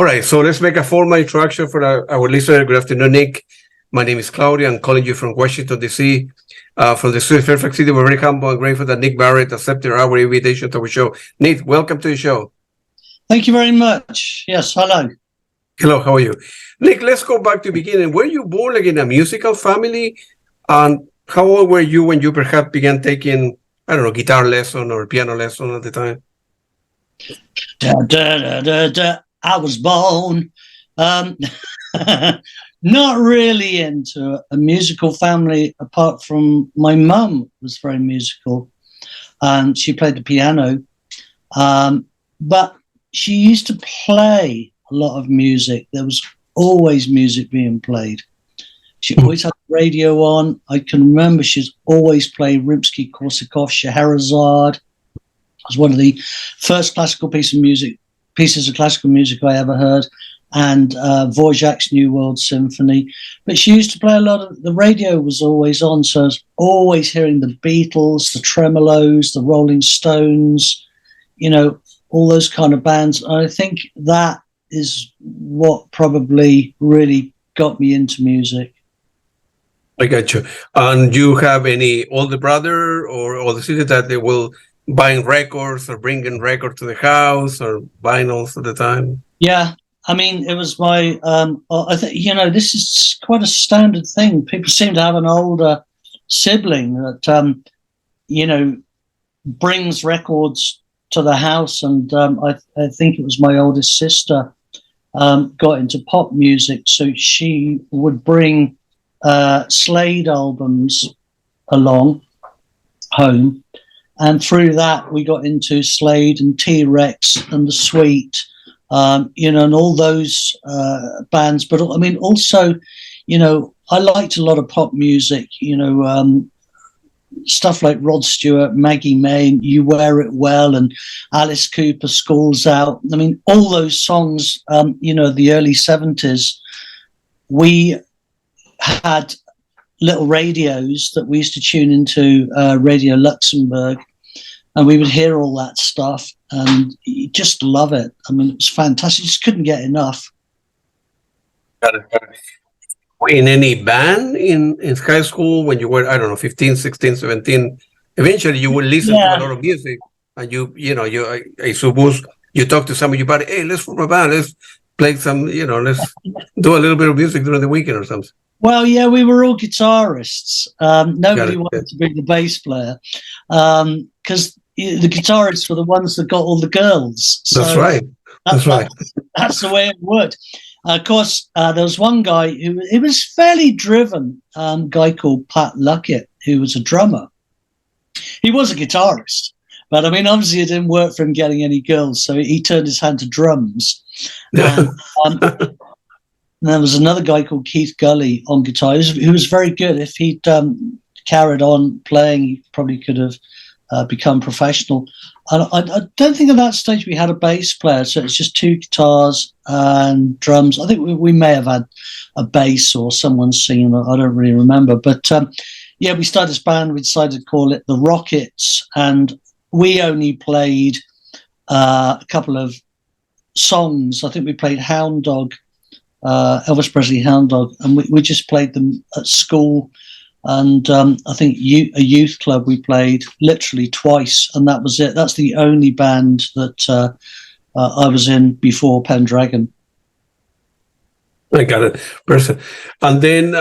All right, so let's make a formal introduction for our listener. Good afternoon, Nick. My name is Claudia. I'm calling you from Washington, D.C. From the Swiss Fairfax City. We're very humble and grateful that Nick Barrett accepted our invitation to our show. Nick, welcome to the show. Thank you very much. Yes, hello. Hello, how are you? Nick, let's go back to the beginning. Were you born in a musical family? And how old were you when you perhaps began taking, guitar lesson or piano lesson at the time? I was born not really into a musical family, apart from my mum was very musical and she played the piano, but she used to play a lot of music. There was always music being played. She always had the radio on. I can remember she's always played Rimsky-Korsakov, Scheherazade. It was one of the first pieces of classical music I ever heard, and Dvorak's New World Symphony. But she used to play a lot of, the radio was always on, so I was always hearing the Beatles, the Tremolos, the Rolling Stones, all those kind of bands. And I think that is what probably really got me into music. I got you. And do you have any older brother or older sister that they will buying records or bringing records to the house or vinyls at the time? Yeah. I mean, it was my, I think, this is quite a standard thing. People seem to have an older sibling that, brings records to the house. And I think it was my oldest sister got into pop music. So she would bring Slade albums along home. And through that, we got into Slade and T-Rex and The Sweet, and all those bands. But I mean, also, I liked a lot of pop music, stuff like Rod Stewart, Maggie May, You Wear It Well, and Alice Cooper, School's Out. I mean, all those songs, the early 70s, we had little radios that we used to tune into Radio Luxembourg, and we would hear all that stuff and you just love it. I mean, it was fantastic. You just couldn't get enough. Got it. In any band in high school when you were, 15, 16, 17, eventually you would listen to a lot of music and I suppose you talk to some of your buddy, hey, let's form a band, let's play some, let's do a little bit of music during the weekend or something. Well, yeah, we were all guitarists. Nobody wanted to be the bass player because the guitarists were the ones that got all the girls. So that's right. That's right. That's the way it worked. Of course, there was one guy who was fairly driven, guy called Pat Luckett, who was a drummer. He was a guitarist, but I mean, obviously it didn't work for him getting any girls, so he turned his hand to drums. And there was another guy called Keith Gully on guitar who was very good. If he'd carried on playing, he probably could have become professional. And I don't think at that stage we had a bass player, so it's just two guitars and drums. I think we may have had a bass or someone singing. I don't really remember. But we started this band. We decided to call it the Rockets, and we only played a couple of songs. I think we played Hound Dog, Elvis Presley Hound Dog, and we just played them at school. And I think a youth club we played literally twice, and that was it. That's the only band that I was in before Pendragon. I got it, person. And then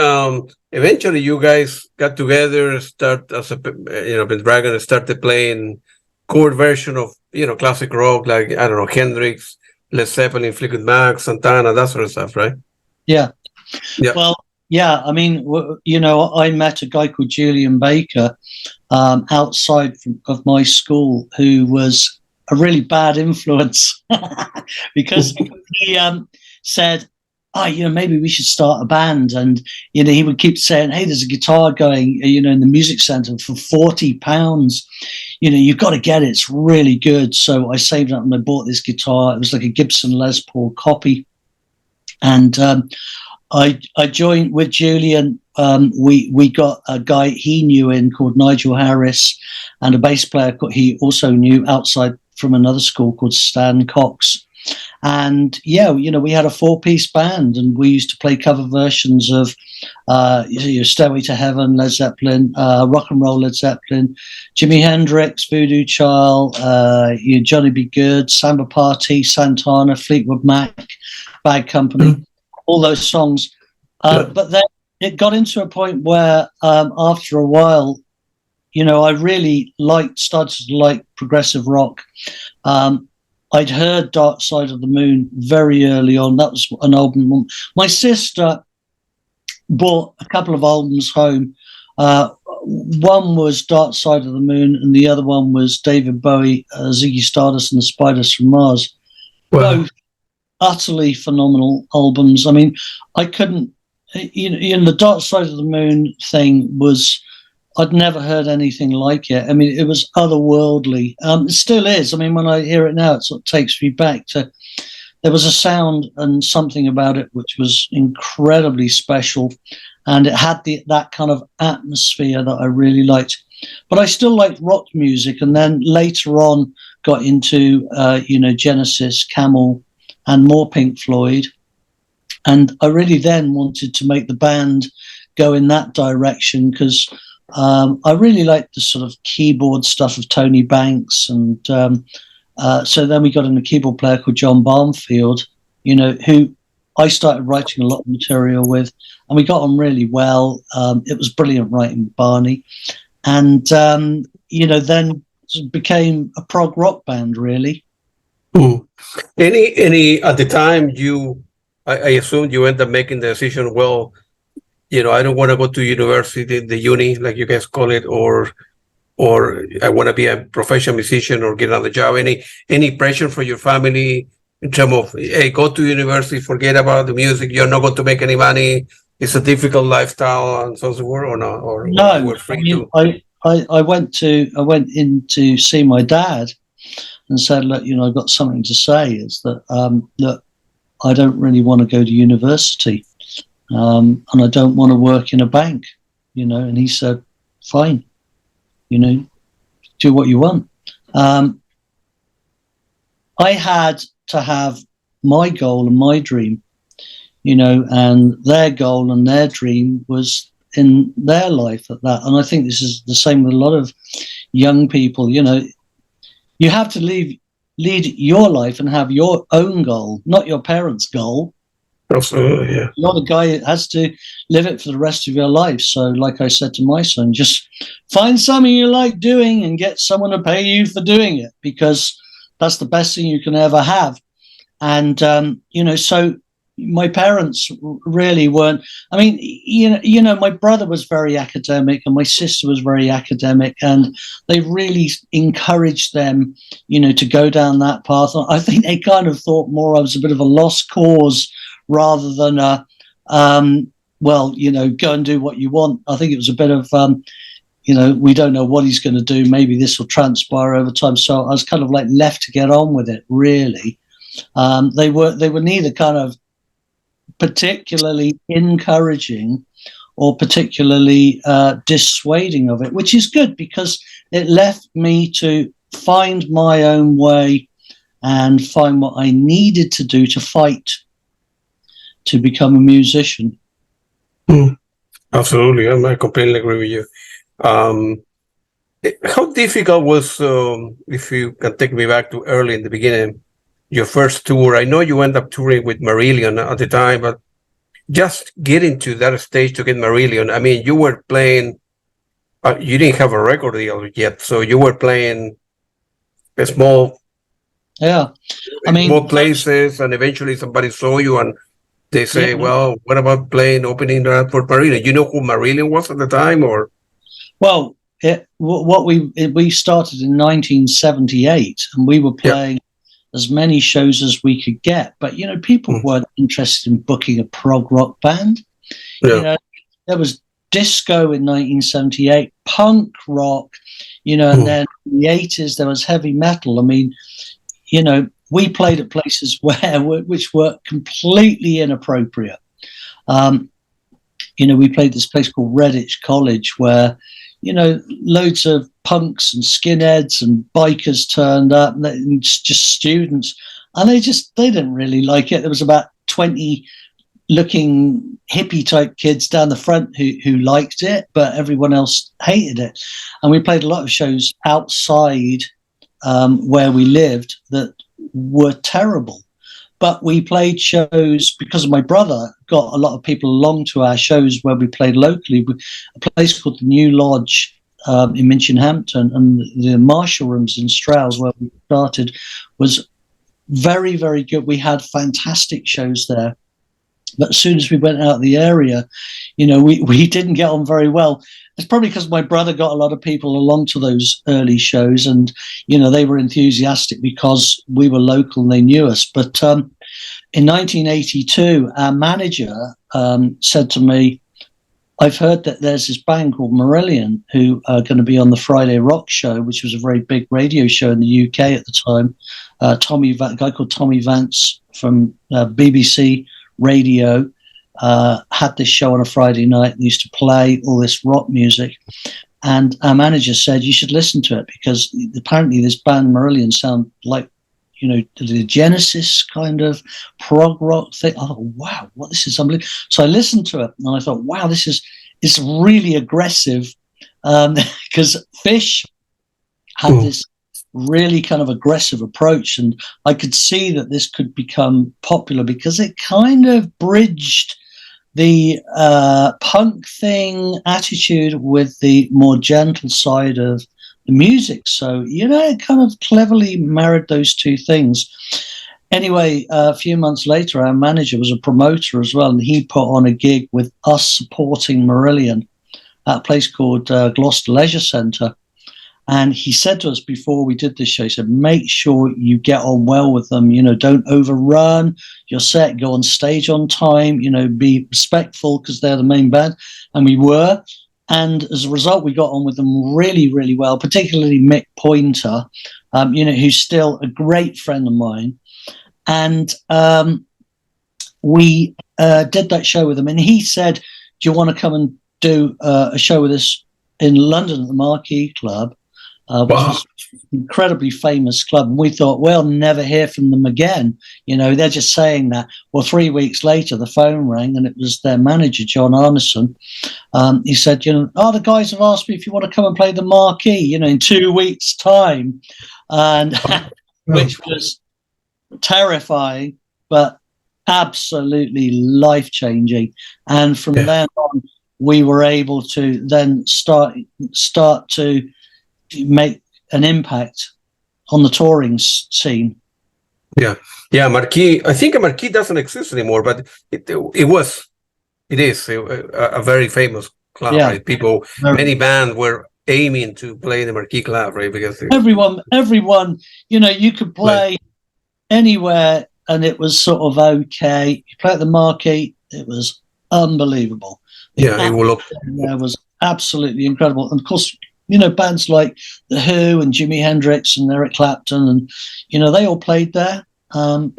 eventually you guys got together, start as a Pendragon, started playing chord version of classic rock like Hendrix, Led Zeppelin, Fleetwood Mac, Santana, that sort of stuff, right? Yeah. Well. Yeah, I mean, I met a guy called Julian Baker outside of my school who was a really bad influence because he said, maybe we should start a band. And, he would keep saying, hey, there's a guitar going, in the music centre for £40. You've got to get it. It's really good. So I saved up and I bought this guitar. It was like a Gibson Les Paul copy. And I joined with Julian. We got a guy he knew in called Nigel Harris, and a bass player he also knew outside from another school called Stan Cox. And yeah, we had a 4-piece band, and we used to play cover versions of Stairway to Heaven, Led Zeppelin, rock and roll Led Zeppelin, Jimi Hendrix, Voodoo Child, Johnny B. Good, Samba Party, Santana, Fleetwood Mac, Bad Company, all those songs. But then it got into a point where after a while, I really started to like progressive rock. I'd heard Dark Side of the Moon very early on. That was an album. My sister bought a couple of albums home. One was Dark Side of the Moon, and the other one was David Bowie, Ziggy Stardust and the Spiders from Mars. Wow. Both utterly phenomenal albums. I mean, I couldn't, the Dark Side of the Moon thing was, I'd never heard anything like it. I mean, it was otherworldly. It still is. I mean, when I hear it now, it sort of takes me back to, there was a sound and something about it which was incredibly special, and it had that kind of atmosphere that I really liked. But I still liked rock music, and then later on got into, Genesis, Camel, and more Pink Floyd. And I really then wanted to make the band go in that direction, because I really liked the sort of keyboard stuff of Tony Banks. And so then we got in a keyboard player called John Barnfield, who I started writing a lot of material with, and we got on really well. It was brilliant writing with Barney. And, then it became a prog rock band, really. Any at the time I assume you end up making the decision, well, I don't want to go to university, the uni, like you guys call it, or I want to be a professional musician or get another job. Any pressure for your family in terms of, hey, go to university, forget about the music, you're not going to make any money, it's a difficult lifestyle, and so forth, or not? Or no, were free I went in to see my dad and said, look, I've got something to say, is that look, I don't really want to go to university. And I don't want to work in a bank, and he said, fine, do what you want. I had to have my goal and my dream, and their goal and their dream was in their life at that. And I think this is the same with a lot of young people. You have to lead your life and have your own goal, not your parents' goal. Absolutely, yeah. You're the guy that has to live it for the rest of your life. So, like I said to my son, just find something you like doing and get someone to pay you for doing it, because that's the best thing you can ever have. And so my parents really weren't. I mean, my brother was very academic and my sister was very academic, and they really encouraged them, to go down that path. I think they kind of thought more I was a bit of a lost cause, rather than go and do what you want. I think it was a bit of, we don't know what he's going to do. Maybe this will transpire over time. So I was kind of like left to get on with it, really. They were neither kind of particularly encouraging or particularly dissuading of it, which is good, because it left me to find my own way and find what I needed to do to fight to become a musician. Absolutely, I completely agree with you. How difficult was, if you can take me back to early in the beginning, your first tour? I know you end up touring with Marillion at the time, but just getting to that stage to get Marillion, I mean, you were playing, you didn't have a record deal yet, so you were playing a small, small places, and eventually somebody saw you and they say, well, what about opening that for Marillion? You know who Marillion was at the time, or? Well, we started in 1978, and we were playing as many shows as we could get. But, people weren't interested in booking a prog rock band. There was disco in 1978, punk rock, and then in the 80s there was heavy metal. I mean, we played at places which were completely inappropriate. We played this place called Redditch College, where, loads of punks and skinheads and bikers turned up, and just students. and they didn't really like it. There was about 20 looking hippie type kids down the front who liked it, but everyone else hated it. And we played a lot of shows outside where we lived that were terrible. But we played shows because of my brother, got a lot of people along to our shows where we played locally. A place called the New Lodge in Minchinhampton, and the Marshall Rooms in Stroud, where we started, was very, very good. We had fantastic shows there. But as soon as we went out of the area, we didn't get on very well. It's probably because my brother got a lot of people along to those early shows, and they were enthusiastic because we were local and they knew us. But in 1982, our manager said to me, "I've heard that there's this band called Marillion who are going to be on the Friday Rock Show," which was a very big radio show in the UK at the time. A guy called Tommy Vance from BBC Radio had this show on a Friday night and used to play all this rock music. And our manager said, "You should listen to it, because apparently this band Marillion sound like, the Genesis kind of prog rock thing." Oh, wow, what this is unbelievable. So I listened to it and I thought, wow, it's really aggressive, because Fish had this really kind of aggressive approach, and I could see that this could become popular because it kind of bridged the punk thing attitude with the more gentle side of the music. So it kind of cleverly married those two things. Anyway, a few months later, our manager was a promoter as well, and he put on a gig with us supporting Marillion at a place called Gloucester Leisure Centre. And he said to us before we did this show, he said, "Make sure you get on well with them. Don't overrun your set. Go on stage on time. Be respectful, because they're the main band." And we were. And as a result, we got on with them really, really well, particularly Mick Pointer, who's still a great friend of mine. And we did that show with him. And he said, "Do you want to come and do a show with us in London at the Marquee Club?" Which was an incredibly famous club. And we thought, we'll never hear from them again. They're just saying that. Well, 3 weeks later, the phone rang, and it was their manager, John Arneson. He said, the guys have asked me if you want to come and play the Marquee, in 2 weeks' time. And which was terrifying, but absolutely life-changing. And from then on, we were able to then start to make an impact on the touring scene. Yeah, Marquee. I think Marquee doesn't exist anymore, but it is a very famous club, right? Many bands were aiming to play the Marquee Club, right? Because everyone, you could play anywhere and it was sort of okay. You play at the Marquee, it was unbelievable. It was absolutely incredible. And of course, bands like The Who and Jimi Hendrix and Eric Clapton, and they all played there. At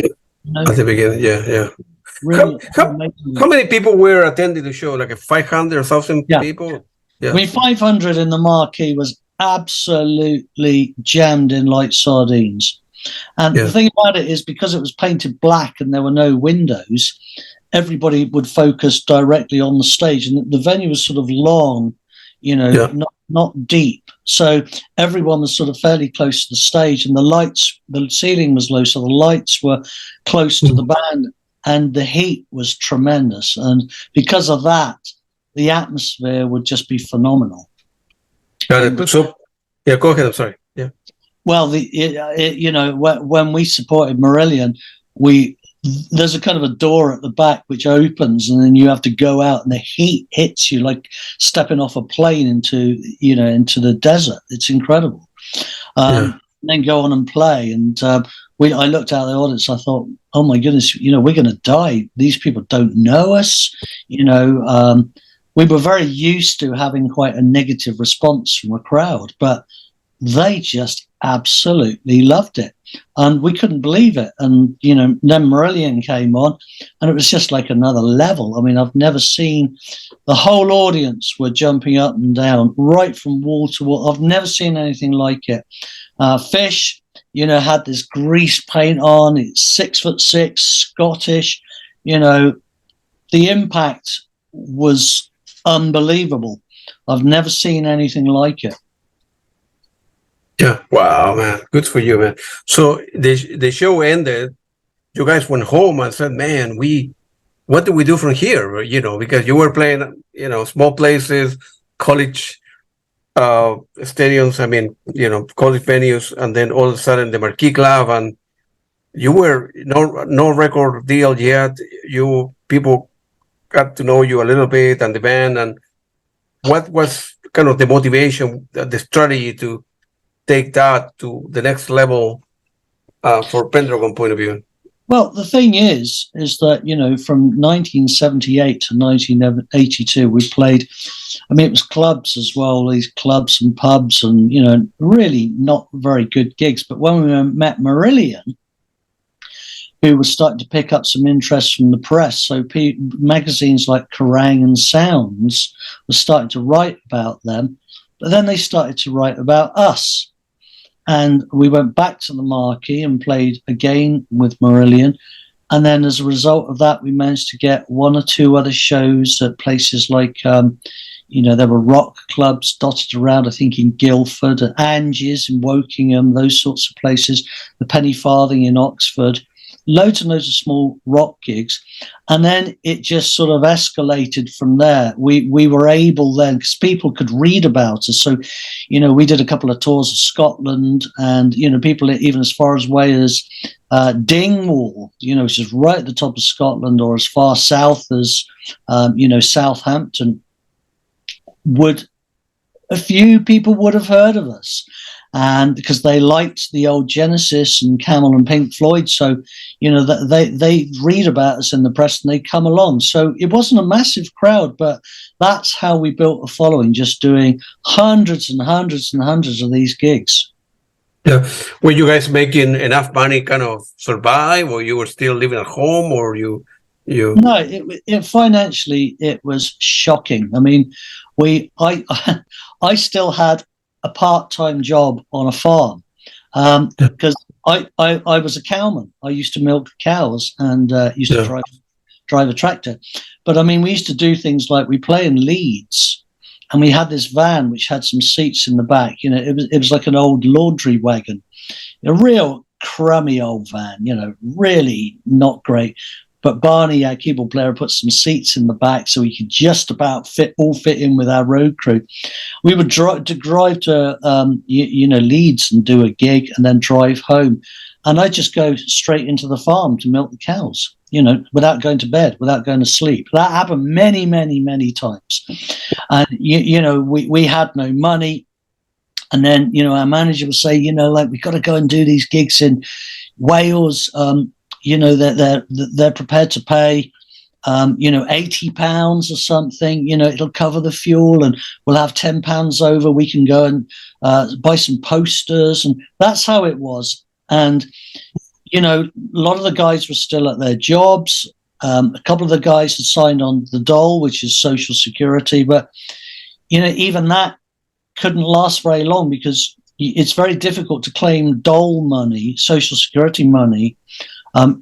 the beginning, Really how many people were attending the show? Like 500,000 people? Yeah. I mean, 500 in the Marquee was absolutely jammed in like sardines. And the thing about it is, because it was painted black and there were no windows, everybody would focus directly on the stage, and the venue was sort of long, not deep. So everyone was sort of fairly close to the stage, and the ceiling was low, so the lights were close to the band, and the heat was tremendous. And because of that, the atmosphere would just be phenomenal. Got it. So, go ahead. I'm sorry. Yeah. Well, when we supported Marillion, there's a kind of a door at the back which opens, and then you have to go out, and the heat hits you like stepping off a plane into the desert. It's incredible. Then go on and play. And I looked out the audience. I thought, oh my goodness, we're going to die. These people don't know us. We were very used to having quite a negative response from a crowd, but they just absolutely loved it, and we couldn't believe it. And then Marillion came on, and it was just like another level. I mean, I've never seen, the whole audience were jumping up and down right from wall to wall. I've never seen anything like it. Fish, had this grease paint on. It's 6'6", Scottish. The impact was unbelievable. I've never seen anything like it. Yeah. Wow, man. Good for you, man. So the show ended. You guys went home and said, man, what do we do from here? Because you were playing, small places, college stadiums, college venues, and then all of a sudden the Marquee Club, and you were no record deal yet. People got to know you a little bit and the band, and what was kind of the motivation, the strategy to take that to the next level for Pendragon point of view? Well, the thing is that, from 1978 to 1982, we played, it was clubs as well, these clubs and pubs and, really not very good gigs. But when we met Marillion, who was starting to pick up some interest from the press, so magazines like Kerrang and Sounds were starting to write about them, but then they started to write about us. And we went back to the Marquee and played again with Marillion. And then as a result of that, we managed to get one or two other shows at places like, there were rock clubs dotted around, I think, in Guildford, Angie's in Wokingham, those sorts of places, the Penny Farthing in Oxford, loads and loads of small rock gigs. And then it just sort of escalated from there. We were able then, because people could read about us. So, we did a couple of tours of Scotland and, people even as far away as Dingwall, which is right at the top of Scotland, or as far south as, Southampton, a few people would have heard of us. And because they liked the old Genesis and Camel and Pink Floyd, so they read about us in the press and they come along. So it wasn't a massive crowd, but that's how we built a following, just doing hundreds and hundreds and hundreds of these gigs. Yeah, were you guys making enough money, kind of survive, or you were still living at home, or you? No, it financially it was shocking. I still had a part-time job on a farm because I was a cowman. I used to milk cows and used to drive a tractor. But we used to do things like we play in Leeds, and we had this van which had some seats in the back. It was like an old laundry wagon, a real crummy old van. Really not great. But Barney, our keyboard player, put some seats in the back so we could just about fit in with our road crew. We would drive to Leeds and do a gig and then drive home. And I'd just go straight into the farm to milk the cows, without going to bed, without going to sleep. That happened many, many, many times. And, we had no money. And then, our manager would say, we've got to go and do these gigs in Wales. They're prepared to pay, £80 or something. It'll cover the fuel, and we'll have £10 over. We can go and buy some posters, and that's how it was. And a lot of the guys were still at their jobs. A couple of the guys had signed on the dole, which is Social Security, but even that couldn't last very long because it's very difficult to claim dole money, Social Security money,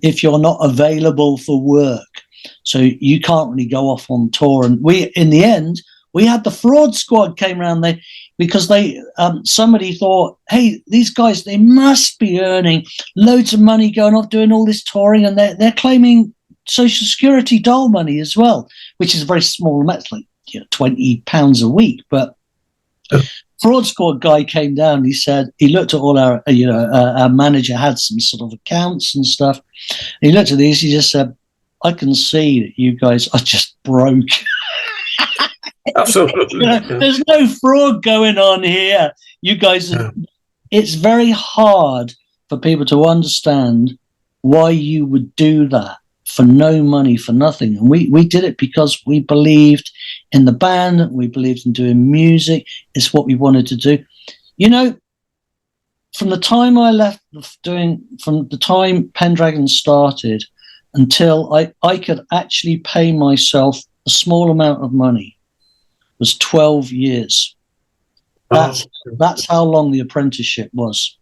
if you're not available for work. So you can't really go off on tour. And in the end, we had the fraud squad came around there because somebody thought, hey, these guys, they must be earning loads of money going off doing all this touring, and they're claiming Social Security dole money as well, which is a very small amount, like £20 a week. But fraud squad guy came down. He said he looked at all our our manager had some sort of accounts and stuff. He looked at these. He just said, "I can see that you guys are just broke. Absolutely. There's no fraud going on here. You guys." It's very hard for people to understand why you would do that for no money, for nothing. And we did it because we believed in the band. We believed in doing music. It's what we wanted to do. From the time I left from the time Pendragon started until I could actually pay myself a small amount of money was 12 years. That's how long the apprenticeship was.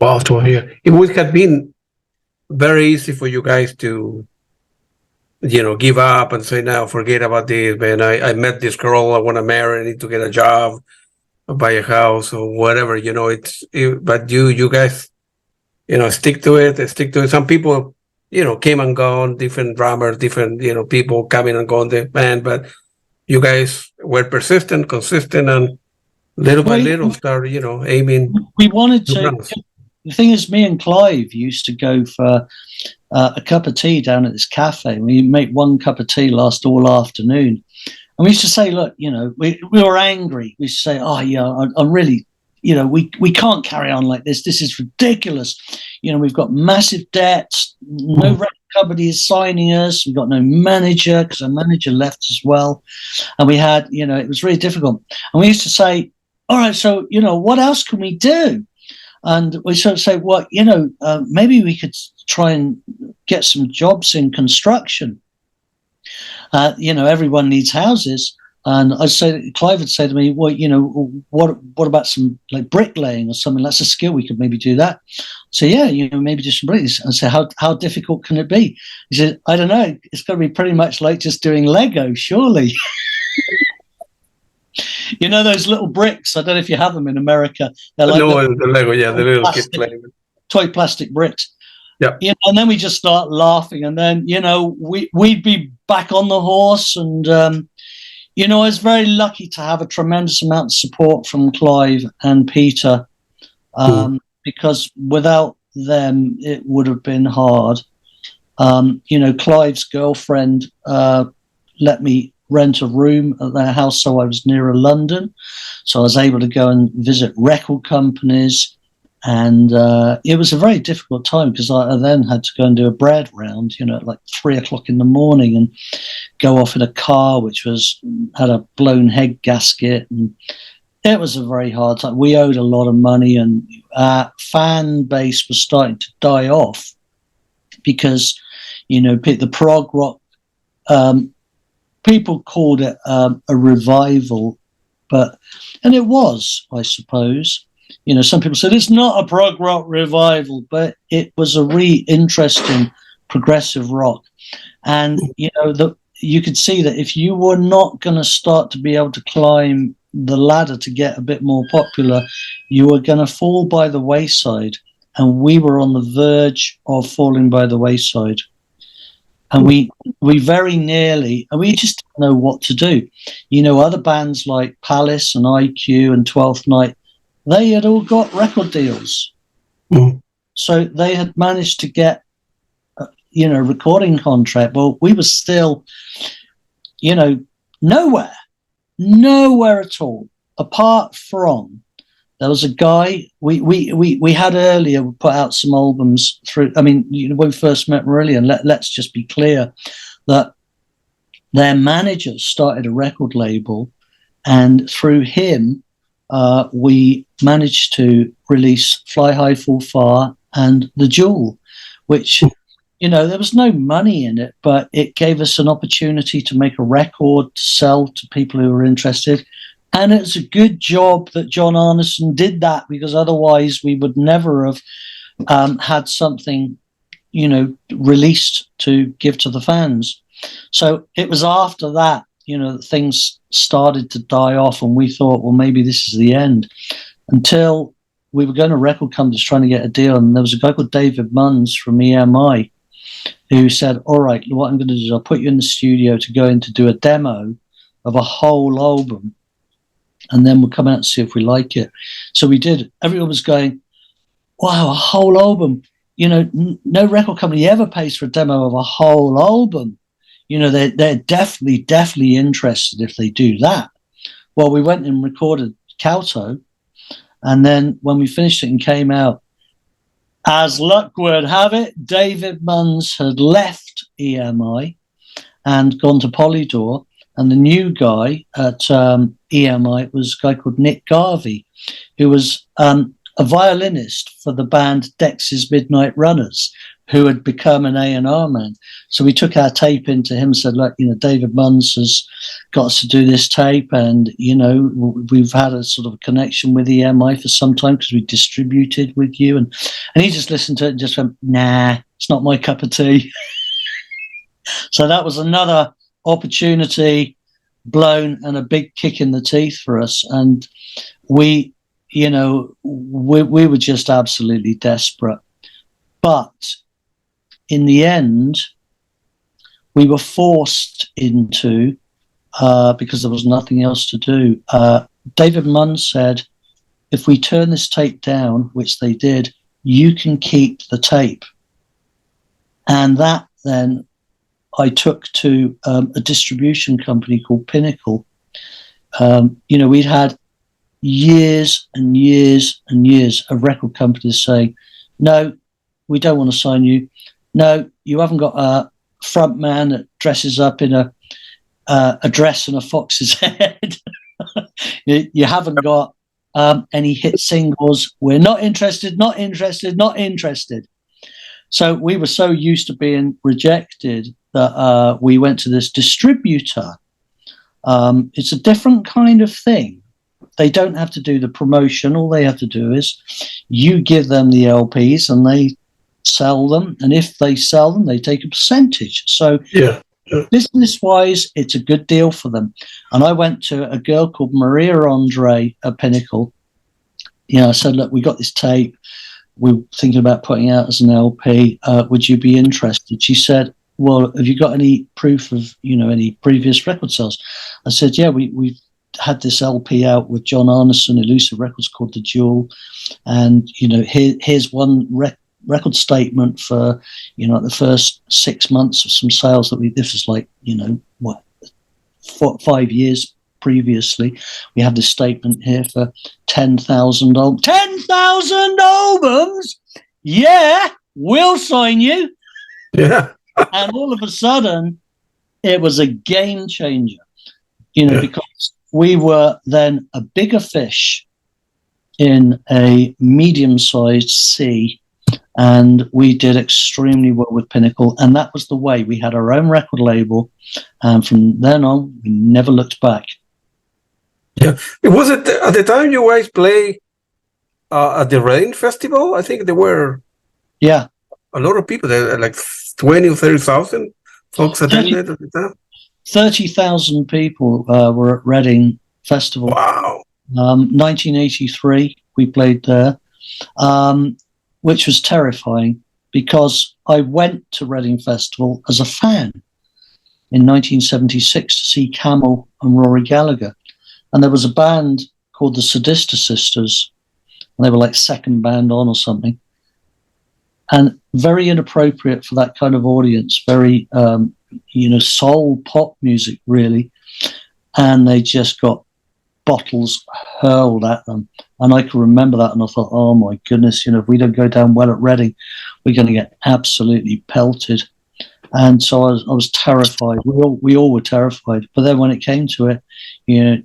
Wow, 12 years. It would have been very easy for you guys to, give up and say, no, forget about this, man. I met this girl, I want to marry, I need to get a job, buy a house or whatever, but you guys, stick to it. Some people, came and gone, different drummers, different, people coming and going the band, but you guys were persistent, consistent, and little by little start, aiming. We wanted to. The thing is, me and Clive used to go for a cup of tea down at this cafe. We make one cup of tea last all afternoon. And we used to say, look, we were angry. We used to say, oh, yeah, I'm really, we can't carry on like this. This is ridiculous. We've got massive debts. No record company is signing us. We've got no manager because our manager left as well. And we had, it was really difficult. And we used to say, all right, so, what else can we do? And we sort of say, well, maybe we could try and get some jobs in construction. Everyone needs houses. And Clive would say to me, well, what about some like bricklaying or something? That's a skill. We could maybe do that. So yeah, maybe do some bricks. I said, how difficult can it be? He said, I don't know. It's going to be pretty much like just doing Lego, surely. Those little bricks. I don't know if you have them in America. They're like the Lego, yeah, the little kids playing. Toy plastic bricks. Yeah. And then we just start laughing, and then we'd be back on the horse, and I was very lucky to have a tremendous amount of support from Clive and Peter, because without them it would have been hard. Clive's girlfriend let me rent a room at their house, so I was nearer London, so I was able to go and visit record companies. And it was a very difficult time because I then had to go and do a bread round, at like 3:00 in the morning, and go off in a car which had a blown head gasket, and it was a very hard time. We owed a lot of money, and our fan base was starting to die off because, the prog rock, people called it a revival, and it was, I suppose. Some people said it's not a prog rock revival, but it was a really interesting progressive rock. And, you could see that if you were not going to start to be able to climb the ladder to get a bit more popular, you were going to fall by the wayside. And we were on the verge of falling by the wayside. And we very nearly, and we just didn't know what to do. Other bands like Palace and IQ and 12th Night, they had all got record deals. So they had managed to get, recording contract. Well, we were still, nowhere at all, apart from there was a guy we had earlier put out some albums through. I mean, when we first met really, and let's just be clear that their manager started a record label, and through him, we managed to release Fly High, Fall Far and The Jewel, which, there was no money in it, but it gave us an opportunity to make a record to sell to people who were interested. And it's a good job that John Arneson did that, because otherwise we would never have had something, released to give to the fans. So it was after that, things started to die off, and we thought, well, maybe this is the end, until we were going to record companies trying to get a deal. And there was a guy called David Munns from EMI who said, all right, what I'm going to do is I'll put you in the studio to go in to do a demo of a whole album, and then we'll come out and see if we like it. So we did. Everyone was going, wow, a whole album. No record company ever pays for a demo of a whole album. They're definitely interested if they do that. Well, we went and recorded Kauto, and then when we finished it and came out, as luck would have it, David Munns had left EMI and gone to Polydor, and the new guy at EMI was a guy called Nick Garvey, who was a violinist for the band Dex's Midnight Runners, who had become an A&R man. So we took our tape into him and said, look, David Munns has got us to do this tape. And, we've had a sort of a connection with EMI for some time because we distributed with you. And he just listened to it and just went, nah, it's not my cup of tea. So that was another opportunity blown and a big kick in the teeth for us. And we were just absolutely desperate. But in the end, we were forced into, because there was nothing else to do. David Munn said, if we turn this tape down, which they did, you can keep the tape. And that then I took to a distribution company called Pinnacle. We'd had years and years and years of record companies saying, no, we don't want to sign you. No, you haven't got a front man that dresses up in a dress and a fox's head. You haven't got any hit singles. We're not interested, not interested, not interested. So we were so used to being rejected that we went to this distributor. It's a different kind of thing. They don't have to do the promotion. All they have to do is you give them the LPs and they sell them. And if they sell them, they take a percentage. So business-wise, it's a good deal for them. And I went to a girl called Maria Andre at Pinnacle. I said, look, we got this tape. We're thinking about putting out as an LP. Would you be interested? She said, well, have you got any proof of, any previous record sales? I said, yeah, we've had this LP out with John Arneson, Elusive Records, called The Jewel. And, here's one record statement for, the first 6 months of some sales that this was like, 5 years previously. We have this statement here for 10,000 albums. 10,000 albums? Yeah, we'll sign you. Yeah. And all of a sudden, it was a game changer, because we were then a bigger fish in a medium-sized sea, and we did extremely well with Pinnacle, and that was the way. We had our own record label, and from then on, we never looked back. Yeah. Was it at the time you guys play at the Reading Festival? I think there were a lot of people there, like 20 or 30,000 folks attended at the time. 30,000 people were at Reading Festival. Wow. 1983, we played there, which was terrifying because I went to Reading Festival as a fan in 1976 to see Camel and Rory Gallagher. And there was a band called the Sadista Sisters, and they were like second band on or something. And very inappropriate for that kind of audience, very, soul pop music, really. And they just got bottles hurled at them. And I can remember that, and I thought, oh my goodness, if we don't go down well at Reading, we're going to get absolutely pelted. And so I was terrified. We all were terrified. But then when it came to it,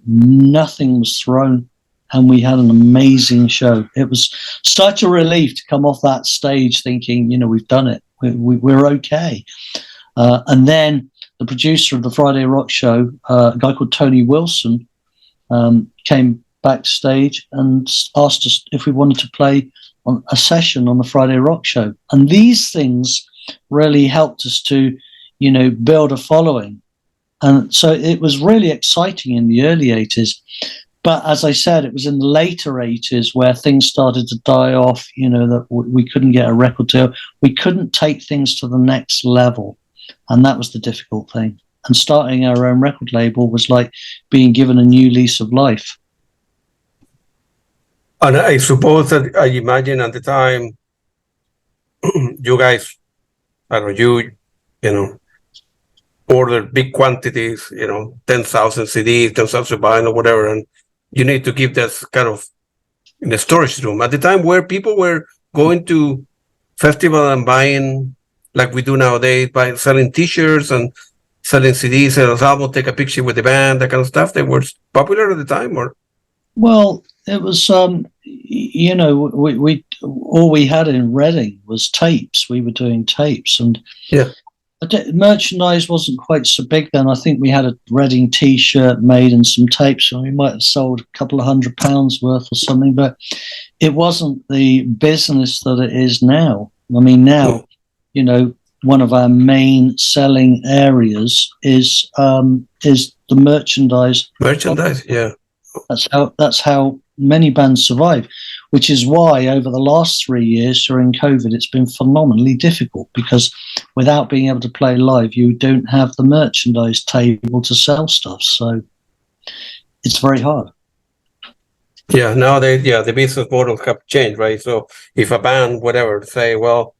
nothing was thrown, and we had an amazing show. It was such a relief to come off that stage thinking, we've done it. We're okay. And then the producer of the Friday Rock Show, a guy called Tony Wilson, came backstage and asked us if we wanted to play on a session on the Friday Rock Show. And these things really helped us to, build a following. And so it was really exciting in the early 80s. But as I said, it was in the later 80s where things started to die off, that we couldn't get a record deal. We couldn't take things to the next level. And that was the difficult thing. And starting our own record label was like being given a new lease of life. And I suppose that I imagine at the time, you guys, I don't know, ordered big quantities, 10,000 CDs, 10,000 vinyl or whatever, and you need to keep that kind of in the storage room. At the time where people were going to festival and buying, like we do nowadays, by selling T-shirts and selling CDs and albums, take a picture with the band, that kind of stuff, they were popular at the time, or? Well, it was, all we had in Reading was tapes. We were doing tapes, and Yeah. Merchandise wasn't quite so big then. I think we had a Reading T-shirt made and some tapes, and we might have sold a couple of £100 worth or something, but it wasn't the business that it is now. I mean, now, you know, one of our main selling areas is the merchandise. Merchandise, yeah. That's how many bands survive, which is why over the last 3 years during COVID, it's been phenomenally difficult, because without being able to play live, you don't have the merchandise table to sell stuff. So it's very hard. Yeah, now the business models have changed, right? So if a band, whatever, say, well,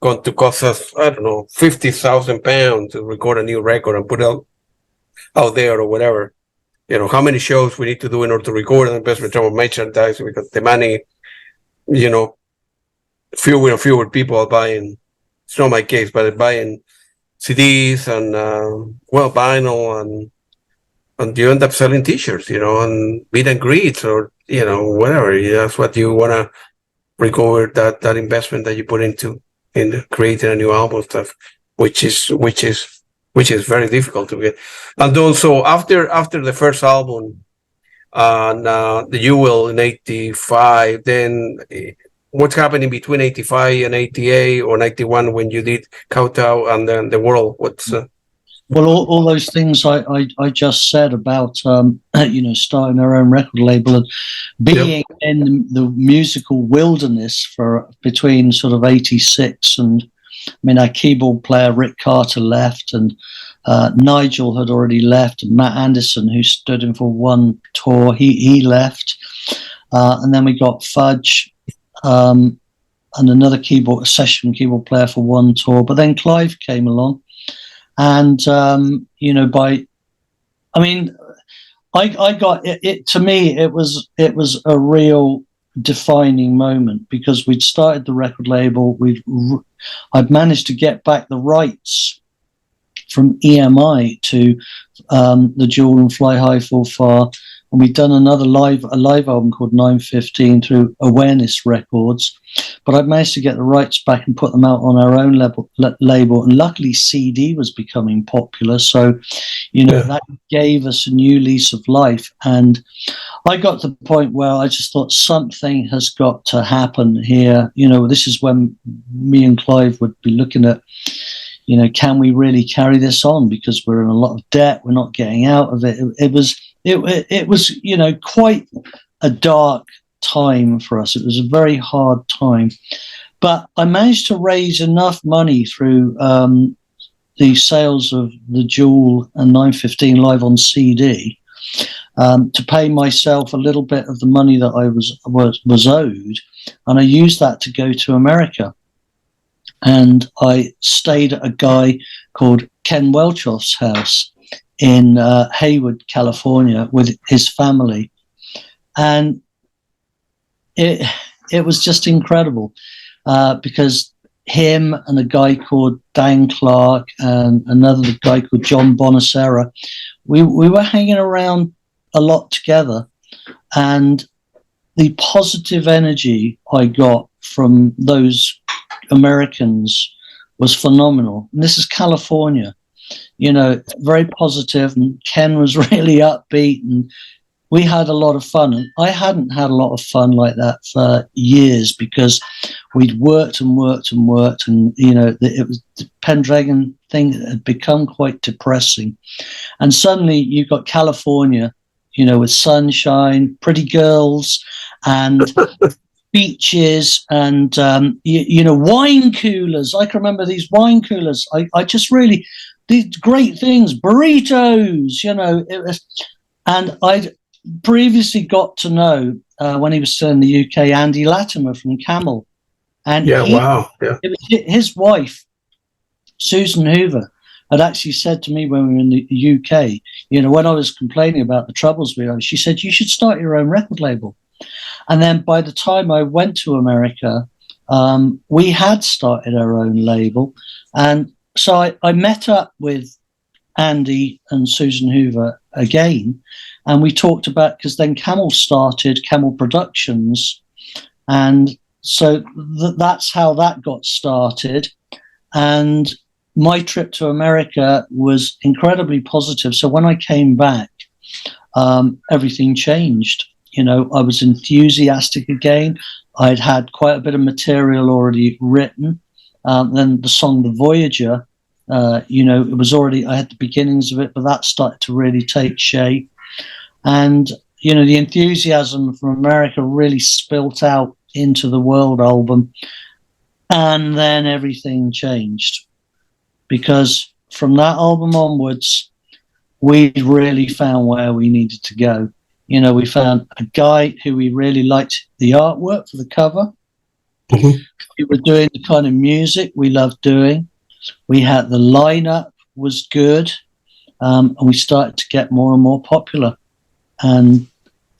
going to cost us, I don't know, £50,000 to record a new record and put it out there or whatever. You know, how many shows we need to do in order to record and best return of merchandise, because the money, you know, fewer and fewer people are buying. It's not my case, but they're buying CDs and vinyl, and you end up selling T-shirts, you know, and meet and greets, or you know, whatever. That's what you want to recover, that investment that you put into in creating a new album stuff, which is very difficult to get. And also after the first album, and the Jewel in '85, then what's happening between '85 and '88 or '91 when you did Kowtow and then The World? What's well, all those things I just said about you know, starting our own record label and being in the musical wilderness for between sort of '86 and, I mean, our keyboard player Rick Carter left, and Nigel had already left, and Matt Anderson, who stood in for one tour, he left, and then we got Fudge and another session keyboard player for one tour. But then Clive came along, and you know, I got it. To me, it was a real defining moment, because we'd started the record label. I'd managed to get back the rights from EMI to the Jewel and Fly High Fall Far, and we'd done a live album called 915 through Awareness Records. But I'd managed to get the rights back and put them out on our own label, and luckily CD was becoming popular, so you know, that gave us a new lease of life. And I got to the point where I just thought, something has got to happen here. You know, this is when me and Clive would be looking at, you know, can we really carry this on? Because we're in a lot of debt. We're not getting out of it. It was, you know, quite a dark time for us. It was a very hard time. But I managed to raise enough money through the sales of the Jewel and 915 live on CD to pay myself a little bit of the money that I was owed. And I used that to go to America. And I stayed at a guy called Ken Welchoff's house in Hayward, California, with his family. And it was just incredible, because him and a guy called Dan Clark and another guy called John Bonacera, we were hanging around a lot together. And the positive energy I got from those Americans was phenomenal. And this is California, you know, very positive, and Ken was really upbeat, and we had a lot of fun. And I hadn't had a lot of fun like that for years, because we'd worked, and you know, it was the Pendragon thing had become quite depressing. And suddenly you got California, you know, with sunshine, pretty girls, and beaches, and you know, wine coolers. I can remember these wine coolers. I just really, these great things, burritos, you know. It was, and I'd previously got to know when he was still in the UK, Andy Latimer from Camel, and it was his wife, Susan Hoover, had actually said to me when we were in the UK, you know, when I was complaining about the troubles we had, she said, you should start your own record label. And then by the time I went to America, we had started our own label. And so I met up with Andy and Susan Hoover again, and we talked about, because then Camel started Camel Productions, and so that's how that got started. And my trip to America was incredibly positive. So when I came back, everything changed. You know, I was enthusiastic again. I'd had quite a bit of material already written. Then the song "The Voyager," you know, it was already, I had the beginnings of it, but that started to really take shape. And, you know, the enthusiasm from America really spilt out into the World album. And then everything changed, because from that album onwards, we really found where we needed to go. You know, we found a guy who we really liked the artwork for the cover. Mm-hmm. We were doing the kind of music we loved doing. We had the lineup was good, and we started to get more and more popular. And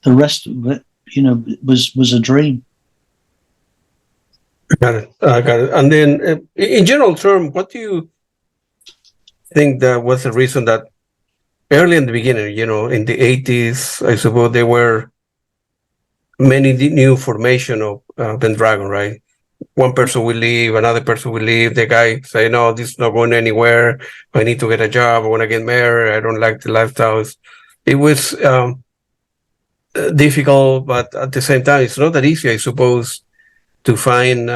the rest of it, you know, was a dream. Got it. Got it. And then, in general term, what do you think that was the reason that early in the beginning, you know, in the 80s, I suppose there were many new formation of Pendragon, right? One person will leave, another person will leave. The guy say, "No, this is not going anywhere. I need to get a job. I want to get married. I don't like the lifestyles." It was difficult, but at the same time, it's not that easy, I suppose, to find,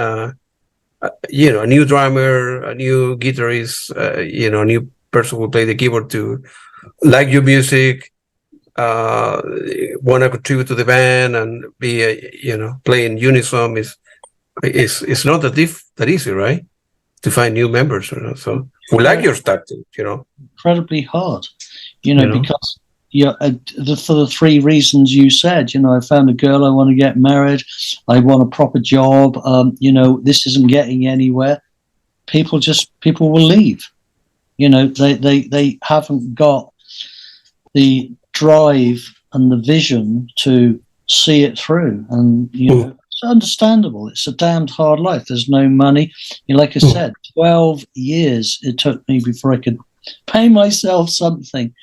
you know, a new drummer, a new guitarist, you know, a new person who play the keyboard to like your music, want to contribute to the band and be, you know, play in unison. It's not that easy, right? To find new members, you know. So we like your tactic, you know. Incredibly hard, you know, because for the three reasons you said. You know, I found a girl, I want to get married, I want a proper job. You know, this isn't getting anywhere. People will leave. You know, they haven't got the drive and the vision to see it through, and you know. It's understandable. It's a damned hard life. There's no money. You know, like I said, 12 years it took me before I could pay myself something.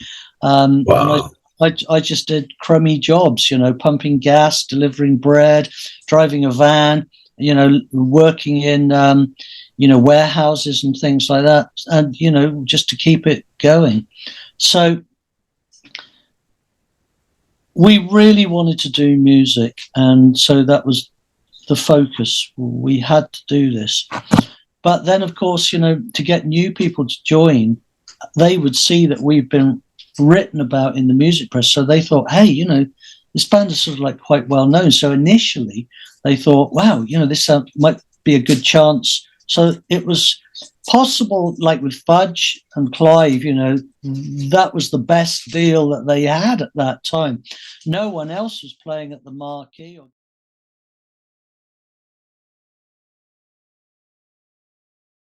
Wow. And I just did crummy jobs, you know, pumping gas, delivering bread, driving a van, you know, working in, you know, warehouses and things like that. And, you know, just to keep it going. So we really wanted to do music. And so that was the focus. We had to do this. But then, of course, you know, to get new people to join, they would see that we've been written about in the music press. So they thought, hey, you know, this band is sort of like quite well known. So initially they thought, wow, you know, this might be a good chance. So it was possible, like with Fudge and Clive, you know, that was the best deal that they had at that time. No one else was playing at the Marquee.